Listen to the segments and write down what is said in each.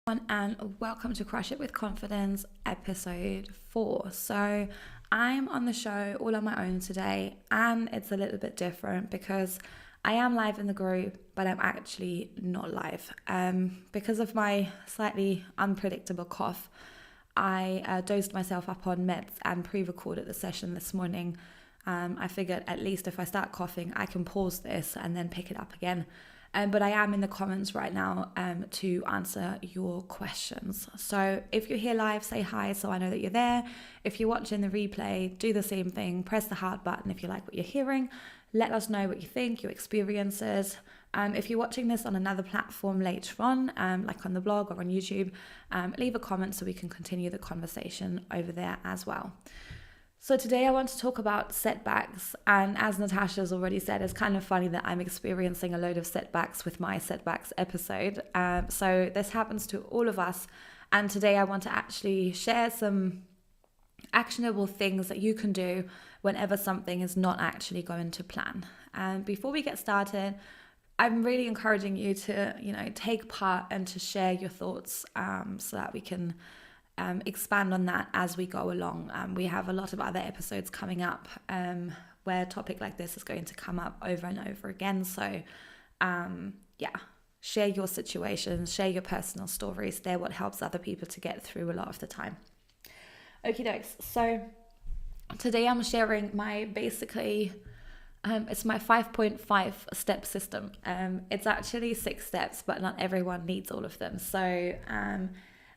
And welcome to Crush It with Confidence episode 4. So I'm on the show all on my own today, and it's a little bit different because I am live in the group, but I'm actually not live. Because of my slightly unpredictable cough, I dosed myself up on meds and pre-recorded the session this morning. I figured at least if I start coughing, I can pause this and then pick it up again. But I am in the comments right now to answer your questions. So if you're here live, say hi so I know that you're there. If you're watching the replay, do the same thing. Press the heart button if you like what you're hearing. Let us know what you think, your experiences. If you're watching this on another platform later on, like on the blog or on YouTube, leave a comment so we can continue the conversation over there as well. So today I want to talk about setbacks, and as Natasha's already said, it's kind of funny that I'm experiencing a load of setbacks with my setbacks episode. So this happens to all of us, and today I want to actually share some actionable things that you can do whenever something is not actually going to plan. And before we get started, I'm really encouraging you to, take part and to share your thoughts so that we can expand on that as we go along. We have a lot of other episodes coming up where a topic like this is going to come up over and over again. So share your situations, share your personal stories. They're what helps other people to get through a lot of the time. Okie dokes. So today I'm sharing my it's my 5.5 step system. It's actually 6 steps, but not everyone needs all of them. So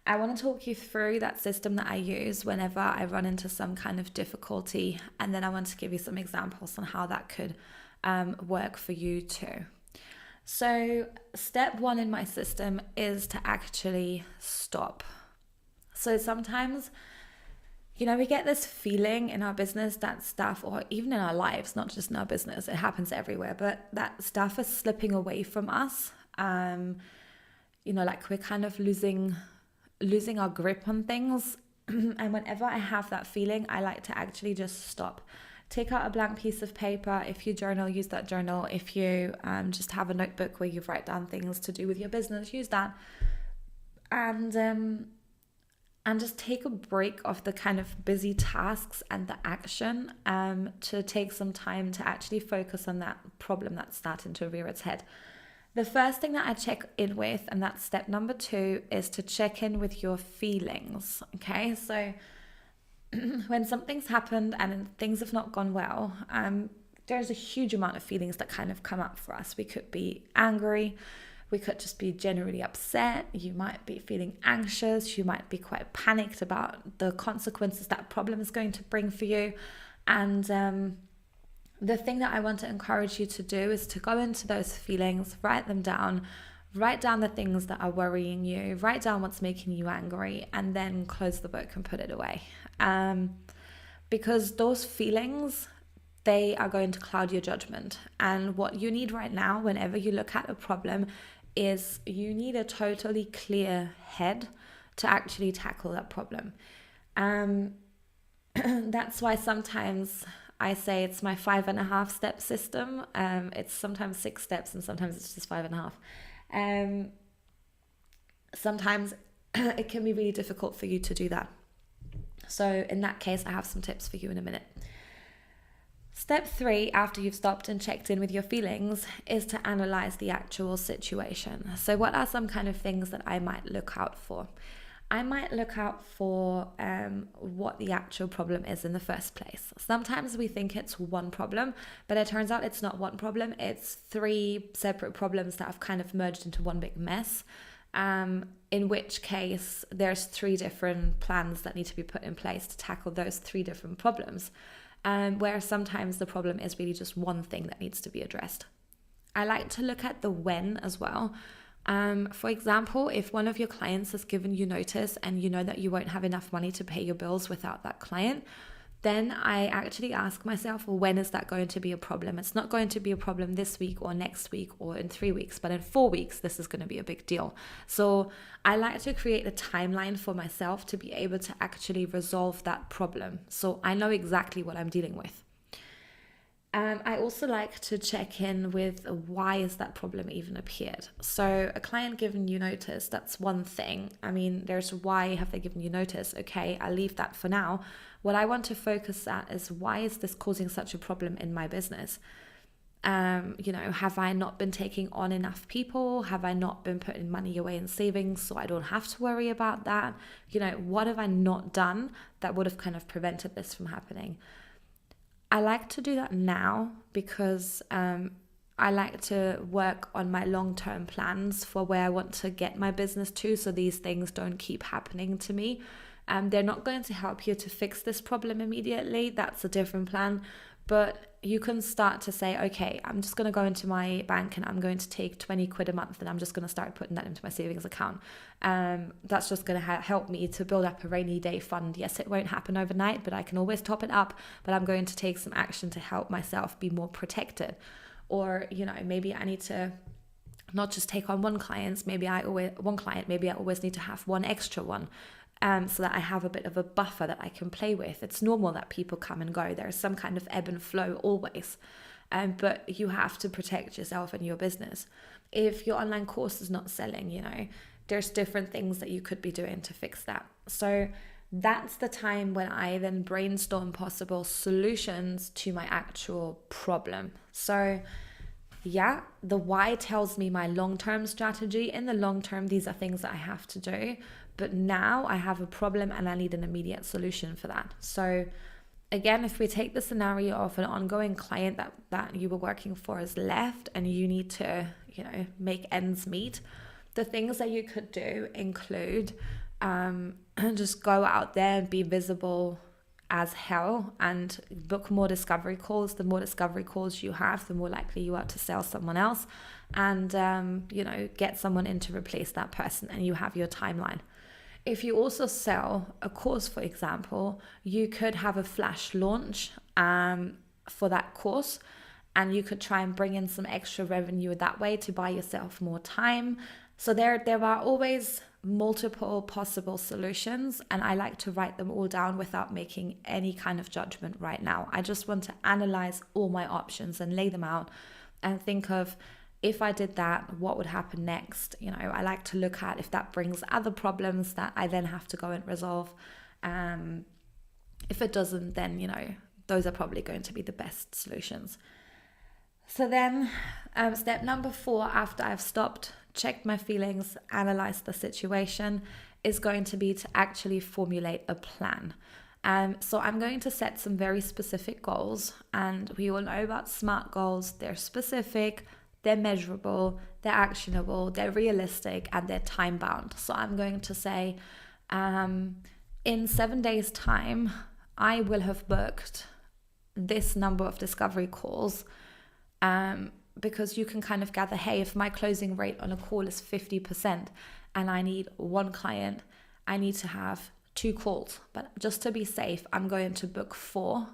I want to talk you through that system that I use whenever I run into some kind of difficulty, and then I want to give you some examples on how that could work for you too. So step 1 in my system is to actually stop. So sometimes, we get this feeling in our business that stuff, or even in our lives, not just in our business, it happens everywhere, but that stuff is slipping away from us. Like we're kind of losing our grip on things. And whenever I have that feeling, I like to actually just stop. Take out a blank piece of paper. If you journal, use that journal. If you just have a notebook where you write down things to do with your business, use that. And just take a break of the kind of busy tasks and the action to take some time to actually focus on that problem that's starting to rear its head. The first thing that I check in with, and that's step number 2, is to check in with your feelings. Okay, so when something's happened and things have not gone well, there's a huge amount of feelings that kind of come up for us. We could be angry, we could just be generally upset, you might be feeling anxious, you might be quite panicked about the consequences that problem is going to bring for you. And the thing that I want to encourage you to do is to go into those feelings, write them down, write down the things that are worrying you, write down what's making you angry, and then close the book and put it away. Because those feelings, they are going to cloud your judgment. And what you need right now, whenever you look at a problem, is you need a totally clear head to actually tackle that problem. That's why sometimes I say it's my 5.5 step system. It's sometimes 6 steps and sometimes it's just 5.5. Sometimes it can be really difficult for you to do that. So in that case, I have some tips for you in a minute. Step 3, after you've stopped and checked in with your feelings, is to analyze the actual situation. So what are some kind of things that I might look out for? I might look out for what the actual problem is in the first place. Sometimes we think it's one problem, but it turns out it's not one problem. It's 3 separate problems that have kind of merged into one big mess. In which case, there's 3 different plans that need to be put in place to tackle those 3 different problems. Where sometimes the problem is really just one thing that needs to be addressed. I like to look at the when as well. For example, if one of your clients has given you notice and you know that you won't have enough money to pay your bills without that client, then I actually ask myself, well, when is that going to be a problem? It's not going to be a problem this week or next week or in 3 weeks, but in 4 weeks, this is going to be a big deal. So I like to create a timeline for myself to be able to actually resolve that problem. So I know exactly what I'm dealing with. I also like to check in with why is that problem even appeared. So a client giving you notice, that's one thing. I mean, there's why have they given you notice? Okay, I'll leave that for now. What I want to focus at is why is this causing such a problem in my business? Have I not been taking on enough people? Have I not been putting money away in savings so I don't have to worry about that? What have I not done that would have kind of prevented this from happening? I like to do that now because I like to work on my long-term plans for where I want to get my business to, so these things don't keep happening to me. They're not going to help you to fix this problem immediately. That's a different plan. But you can start to say, okay, I'm just going to go into my bank and I'm going to take 20 quid a month and I'm just going to start putting that into my savings account. That's just going to help me to build up a rainy day fund. Yes, it won't happen overnight, but I can always top it up. But I'm going to take some action to help myself be more protected. Or, maybe I need to not just take on one client. Maybe I always need to have one extra one. So that I have a bit of a buffer that I can play with. It's normal that people come and go. There's some kind of ebb and flow always. But you have to protect yourself and your business. If your online course is not selling, there's different things that you could be doing to fix that. So that's the time when I then brainstorm possible solutions to my actual problem. So yeah, the why tells me my long-term strategy. In the long term, these are things that I have to do. But now I have a problem and I need an immediate solution for that. So again, if we take the scenario of an ongoing client that you were working for has left and you need to, make ends meet, the things that you could do include just go out there and be visible as hell and book more discovery calls. The more discovery calls you have, the more likely you are to sell someone else and, get someone in to replace that person, and you have your timeline. If you also sell a course, for example, you could have a flash launch for that course, and you could try and bring in some extra revenue that way to buy yourself more time. So there are always multiple possible solutions, and I like to write them all down without making any kind of judgment right now. I just want to analyze all my options and lay them out and think of, if I did that, what would happen next? I like to look at if that brings other problems that I then have to go and resolve. If it doesn't, then, those are probably going to be the best solutions. So then step number 4, after I've stopped, checked my feelings, analyzed the situation, is going to be to actually formulate a plan. So I'm going to set some very specific goals, and we all know about SMART goals. They're specific, they're measurable, they're actionable, they're realistic, and they're time bound. So I'm going to say, in 7 days' time, I will have booked this number of discovery calls, because you can kind of gather, hey, if my closing rate on a call is 50% and I need one client, I need to have 2 calls. But just to be safe, I'm going to book 4.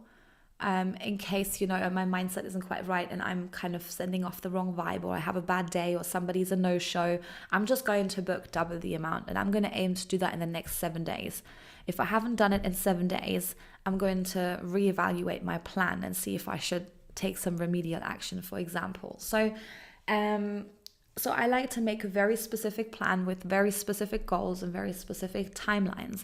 In case, my mindset isn't quite right and I'm kind of sending off the wrong vibe, or I have a bad day, or somebody's a no-show, I'm just going to book double the amount, and I'm going to aim to do that in the next 7 days. If I haven't done it in 7 days, I'm going to reevaluate my plan and see if I should take some remedial action, for example. So I like to make a very specific plan with very specific goals and very specific timelines.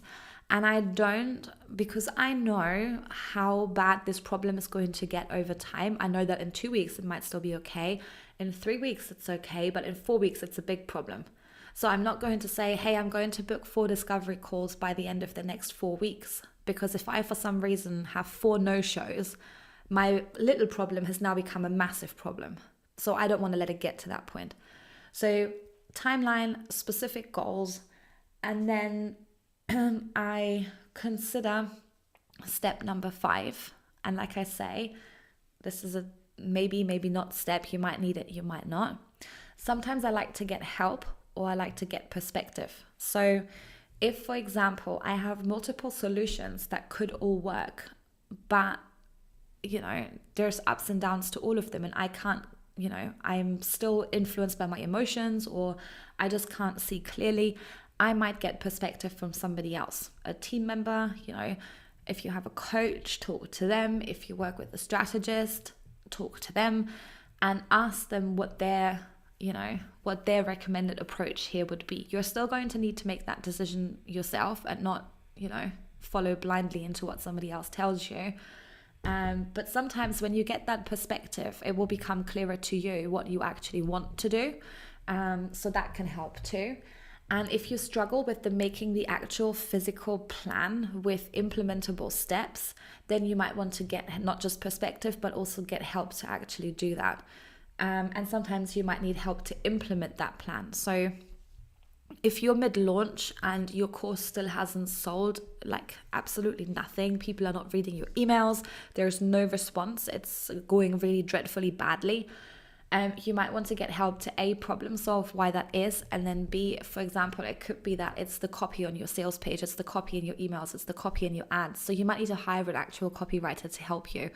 And I don't, because I know how bad this problem is going to get over time. I know that in 2 weeks, it might still be okay. In 3 weeks, it's okay. But in 4 weeks, it's a big problem. So I'm not going to say, hey, I'm going to book 4 discovery calls by the end of the next 4 weeks. Because if I, for some reason, have 4 no-shows, my little problem has now become a massive problem. So I don't want to let it get to that point. So timeline, specific goals, and then I consider step number 5. And like I say, this is a maybe not step. You might need it, you might not. Sometimes I like to get help, or I like to get perspective. So if, for example, I have multiple solutions that could all work, but there's ups and downs to all of them, and I can't, I'm still influenced by my emotions, or I just can't see clearly, I might get perspective from somebody else, a team member. If you have a coach, talk to them. If you work with a strategist, talk to them and ask them what their recommended approach here would be. You're still going to need to make that decision yourself and not, follow blindly into what somebody else tells you. But sometimes when you get that perspective, it will become clearer to you what you actually want to do. So that can help too. And if you struggle with making the actual physical plan with implementable steps, then you might want to get not just perspective, but also get help to actually do that. And sometimes you might need help to implement that plan. So if you're mid-launch and your course still hasn't sold, like absolutely nothing, people are not reading your emails, there's no response, it's going really dreadfully badly, you might want to get help to A, problem solve why that is, and then B, for example, it could be that it's the copy on your sales page, it's the copy in your emails, it's the copy in your ads. So you might need to hire an actual copywriter to help you.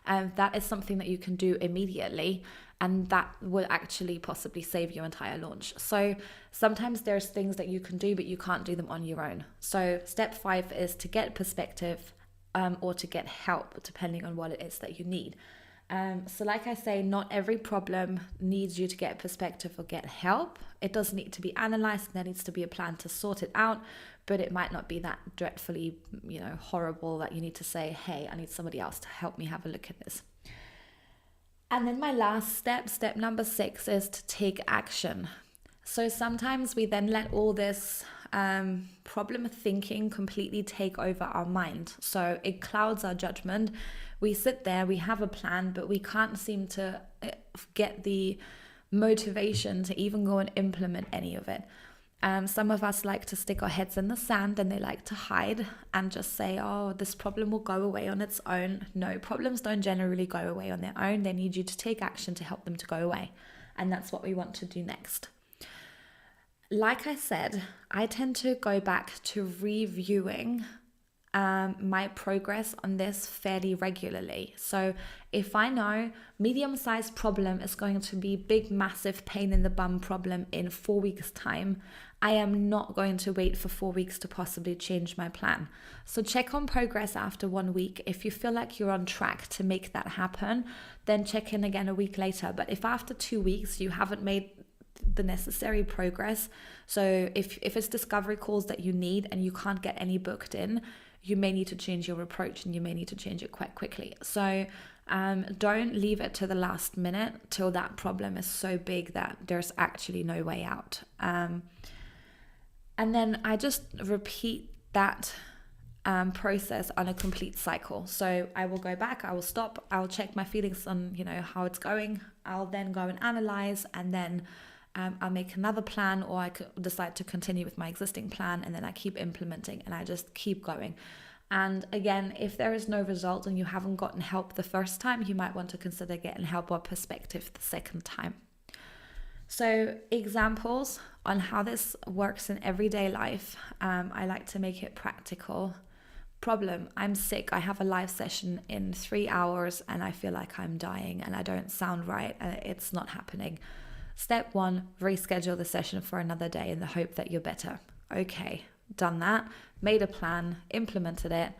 And that is something that you can do immediately, and that will actually possibly save your entire launch. So sometimes there's things that you can do, but you can't do them on your own. So step 5 is to get perspective or to get help, depending on what it is that you need. So like I say, not every problem needs you to get perspective or get help. It does need to be analyzed, and there needs to be a plan to sort it out, but it might not be that dreadfully, horrible that you need to say, hey, I need somebody else to help me have a look at this. And then my last step number 6, is to take action. So sometimes we then let all this problem thinking completely take over our mind. So it clouds our judgment. We sit there, we have a plan, but we can't seem to get the motivation to even go and implement any of it. Some of us like to stick our heads in the sand, and they like to hide and just say, oh, this problem will go away on its own. No, problems don't generally go away on their own. They need you to take action to help them to go away. And that's what we want to do next. Like I said, I tend to go back to reviewing my progress on this fairly regularly. So if I know medium-sized problem is going to be big, massive pain in the bum problem in 4 weeks' time, I am not going to wait for 4 weeks to possibly change my plan. So check on progress after 1 week. If you feel like you're on track to make that happen, then check in again a week later. But if after 2 weeks you haven't made the necessary progress, so if it's discovery calls that you need and you can't get any booked in, you may need to change your approach, and you may need to change it quite quickly. So don't leave it to the last minute till that problem is so big that there's actually no way out. And then I just repeat that process on a complete cycle. So I will go back, I will stop, I'll check my feelings on, how it's going. I'll then go and analyze, and then I'll make another plan, or I could decide to continue with my existing plan, and then I keep implementing, and I just keep going. And again, if there is no result and you haven't gotten help the first time, you might want to consider getting help or perspective the second time. So examples on how this works in everyday life. I like to make it practical. Problem: I'm sick. I have a live session in 3 hours and I feel like I'm dying and I don't sound right and it's not happening. Step 1, reschedule the session for another day in the hope that you're better. Okay, done that, made a plan, implemented it.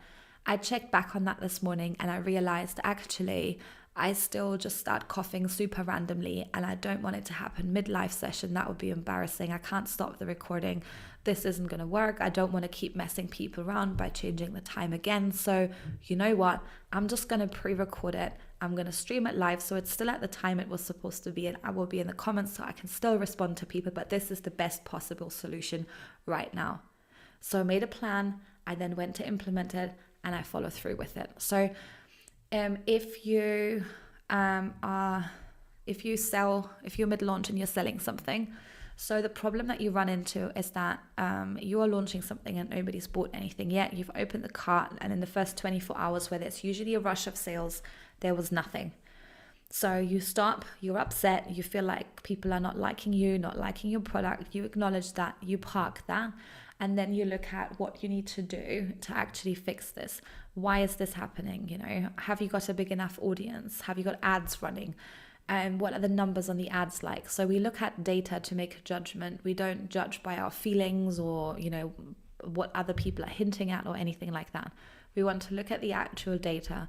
I checked back on that this morning and I realized actually I still just start coughing super randomly and I don't want it to happen mid-live session. That would be embarrassing. I can't stop the recording. This isn't going to work. I don't want to keep messing people around by changing the time again. So you know what? I'm just going to pre-record it. I'm going to stream it live so it's still at the time it was supposed to be, and I will be in the comments so I can still respond to people, but this is the best possible solution right now. So I made a plan. I then went to implement it and I follow through with it. So if you're mid-launch and you're selling something, so the problem that you run into is that you are launching something and nobody's bought anything yet. You've opened the cart and in the first 24 hours where there's usually a rush of sales, there was nothing. So you stop, you're upset, you feel like people are not liking you, not liking your product, you acknowledge that, you park that, and then you look at what you need to do to actually fix this. Why is this happening? Have you got a big enough audience? Have you got ads running? And what are the numbers on the ads like? So we look at data to make a judgment. We don't judge by our feelings or, what other people are hinting at or anything like that. We want to look at the actual data,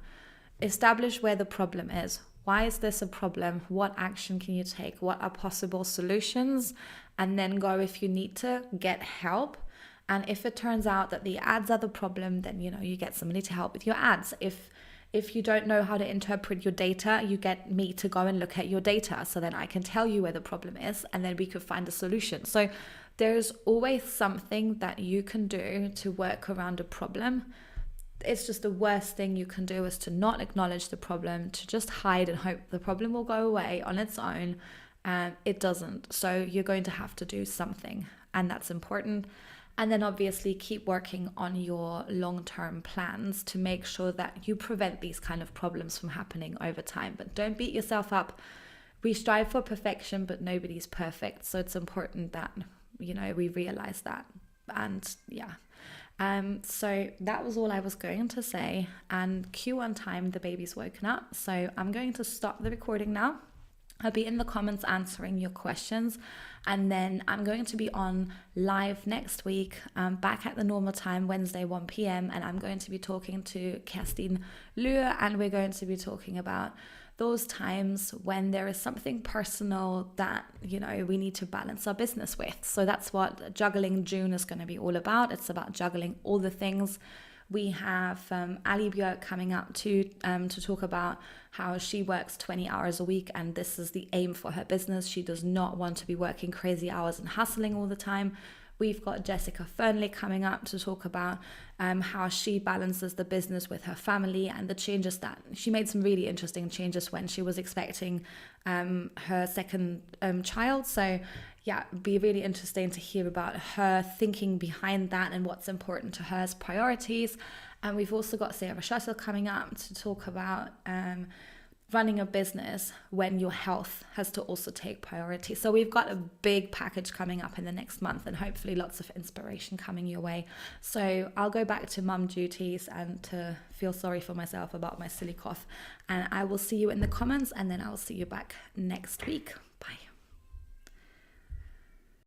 establish where the problem is. Why is this a problem? What action can you take? What are possible solutions? And then go, if you need to, get help. And if it turns out that the ads are the problem, then you get somebody to help with your ads. If you don't know how to interpret your data, you get me to go and look at your data, so then I can tell you where the problem is, and then we could find a solution. So there's always something that you can do to work around a problem. It's just the worst thing you can do is to not acknowledge the problem, to just hide and hope the problem will go away on its own. And it doesn't. So you're going to have to do something, and that's important. And then obviously keep working on your long-term plans to make sure that you prevent these kind of problems from happening over time. But don't beat yourself up. We strive for perfection, but nobody's perfect. So it's important that, we realize that. And yeah. So that was all I was going to say. And Q1 time, the baby's woken up. So I'm going to stop the recording now. I'll be in the comments answering your questions, and then I'm going to be on live next week, back at the normal time, Wednesday 1 p.m, and I'm going to be talking to Kerstin Lure, and we're going to be talking about those times when there is something personal that, we need to balance our business with. So that's what Juggling June is going to be all about. It's about juggling all the things. We have Ali Björk coming up to talk about how she works 20 hours a week, and this is the aim for her business. She does not want to be working crazy hours and hustling all the time. We've got Jessica Fernley coming up to talk about how she balances the business with her family, and the changes that she made. Some really interesting changes when she was expecting her second child. So yeah, it'd be really interesting to hear about her thinking behind that and what's important to her as priorities. And we've also got Sarah Shuttle coming up to talk about running a business when your health has to also take priority. So we've got a big package coming up in the next month, and hopefully lots of inspiration coming your way. So I'll go back to mum duties and to feel sorry for myself about my silly cough. And I will see you in the comments, and then I'll see you back next week. Bye.